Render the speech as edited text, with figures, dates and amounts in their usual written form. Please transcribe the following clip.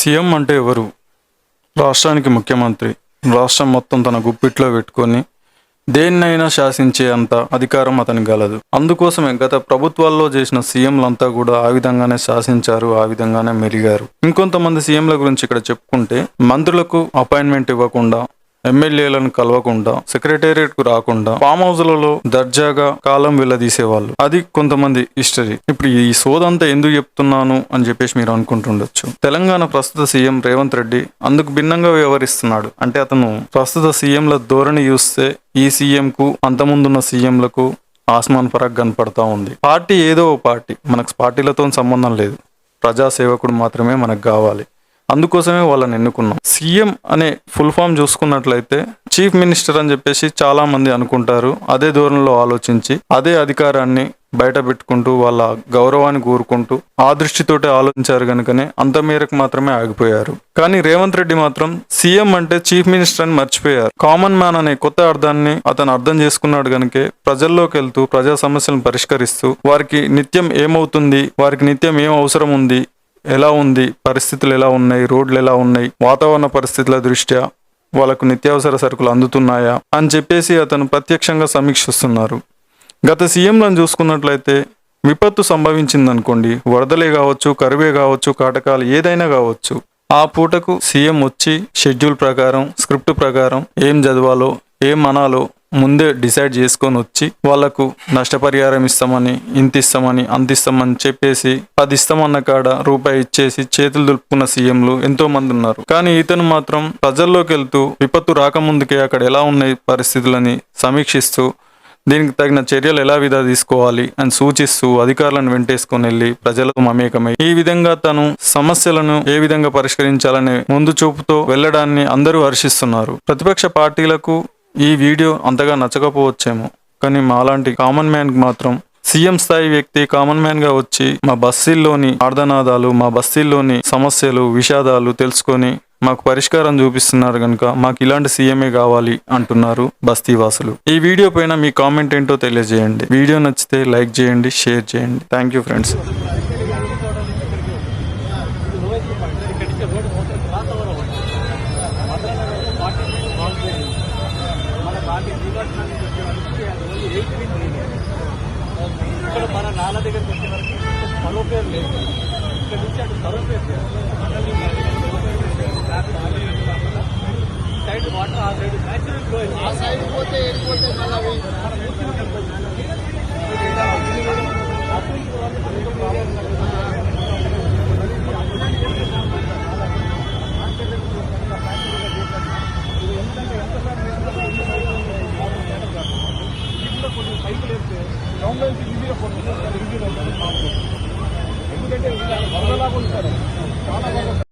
CM అంటే ఎవరు? రాష్ట్రానికి ముఖ్యమంత్రి. రాష్ట్రం మొత్తం తన గుప్పిట్లో పెట్టుకొని దేన్నైనా శాసించే అంత అధికారం అతనికి గలదు. అందుకోసమే గత ప్రభుత్వాల్లో చేసిన సీఎంలంతా కూడా ఆ విధంగానే శాసించారు, ఆ విధంగానే మెరిగారు. ఇంకొంతమంది సీఎంల గురించి ఇక్కడ చెప్పుకుంటే, మంత్రులకు అపాయింట్మెంట్ ఇవ్వకుండా, ఎమ్మెల్యేలను కలవకుండా, సెక్రటేరియట్ కు రాకుండా ఫామ్ హౌస్లలో దర్జాగా కాలం వెళ్లదీసేవాళ్ళు. అది కొంతమంది హిస్టరీ. ఇప్పుడు ఈ సోదంతా ఎందుకు చెప్తున్నాను అని చెప్పేసి మీరు అనుకుంటుండొచ్చు. తెలంగాణ ప్రస్తుత సీఎం రేవంత్ రెడ్డి అందుకు భిన్నంగా వ్యవహరిస్తున్నాడు. అంటే అతను ప్రస్తుత సీఎంల ధోరణి చూస్తే ఈ సీఎం కు అంతముందున్న సీఎంలకు ఆస్మాన్ ఫరక్ కనపడతా ఉంది. పార్టీ ఏదో ఓ పార్టీ, మనకు పార్టీలతో సంబంధం లేదు. ప్రజాసేవకుడు మాత్రమే మనకు కావాలి. అందుకోసమే వాళ్ళని ఎన్నుకున్నాం. సీఎం అనే ఫుల్ ఫామ్ చూసుకున్నట్లయితే చీఫ్ మినిస్టర్ అని చెప్పేసి చాలా మంది అనుకుంటారు. అదే ధోరణిలో ఆలోచించి అదే అధికారాన్ని బయట పెట్టుకుంటూ వాళ్ళ గౌరవాన్ని కోరుకుంటూ ఆ దృష్టితోటి ఆలోచించారు కనుకనే అంత మేరకు మాత్రమే ఆగిపోయారు. కానీ రేవంత్ రెడ్డి మాత్రం సీఎం అంటే చీఫ్ మినిస్టర్ అని మర్చిపోయారు. కామన్ మ్యాన్ అనే కొత్త అర్థాన్ని అతను అర్థం చేసుకున్నాడు కనుకే ప్రజల్లోకి వెళ్తూ ప్రజా సమస్యలను పరిష్కరిస్తూ వారికి నిత్యం ఏమవుతుంది, వారికి నిత్యం ఏం అవసరం ఉంది, ఎలా ఉంది, పరిస్థితులు ఎలా ఉన్నాయి, రోడ్లు ఎలా ఉన్నాయి, వాతావరణ పరిస్థితుల దృష్ట్యా వాళ్ళకు నిత్యావసర సరుకులు అందుతున్నాయా అని చెప్పేసి అతను ప్రత్యక్షంగా సమీక్షిస్తున్నారు. గత సీఎంలను చూసుకున్నట్లయితే విపత్తు సంభవించిందనుకోండి, వరదలే కావచ్చు, కరువే కావచ్చు, కాటకాలు ఏదైనా కావచ్చు, ఆ పూటకు సీఎం వచ్చి షెడ్యూల్ ప్రకారం, స్క్రిప్ట్ ప్రకారం ఏం చదవాలో, ఏం అనాలో ముందే డిసైడ్ చేసుకొని వచ్చి వాళ్లకు నష్టపరిహారం ఇస్తామని, ఇంత ఇస్తామని, అంత ఇస్తామని చెప్పేసి 10 ఇస్తామన్న కాడ రూపాయి ఇచ్చేసి చేతులు దులుపుకున్న సీఎంలు ఎంతో మంది ఉన్నారు. కానీ ఇతను మాత్రం ప్రజల్లోకి వెళ్తూ విపత్తు రాకముందుకే అక్కడ ఎలా ఉన్నాయి పరిస్థితులని సమీక్షిస్తూ దీనికి తగిన చర్యలు ఎలా తీసుకోవాలి అని సూచిస్తూ అధికారులను వెంటేసుకొని వెళ్లి ప్రజలకు మమేకమై ఈ విధంగా తను సమస్యలను ఏ విధంగా పరిష్కరించాలనే ముందు చూపుతో వెళ్లడాన్ని అందరూ హర్షిస్తున్నారు. ప్రతిపక్ష పార్టీలకు ఈ వీడియో అంతగా నచ్చకపోవచ్చేమో, కానీ మాలాంటి కామన్ మ్యాన్ కి మాత్రం సీఎం స్థాయి వ్యక్తి కామన్ మ్యాన్ గా వచ్చి మా బస్తీల్లోని ఆర్ధనాదాలు, మా బస్తీల్లోని సమస్యలు, విషాదాలు తెలుసుకొని మాకు పరిష్కారం చూపిస్తున్నారు కనుక మాకు ఇలాంటి సీఎంఏ కావాలి అంటున్నారు బస్తీవాసులు. ఈ వీడియో పైన మీ కామెంట్ ఏంటో తెలియజేయండి. వీడియో నచ్చితే లైక్ చేయండి, షేర్ చేయండి. Thank you friends. ఇక్కడ మన నాన్న దగ్గరికి వచ్చే వరకు మరో పేరు లేదు. ఇక్కడ నుంచి అటు మరో పేరు సైడ్ వాటర్, ఆ సైడ్ న్యాచురల్ ఫ్లో, ఆ సైడ్ పోతే వెళ్ళిపోతే కొంచెం సైకిల్ వేస్తే గ్రౌండ్ నుంచి ఈజీగా పోతుంది. ఎందుకంటే వరదలాగా ఉంటారు చాలా బాగా.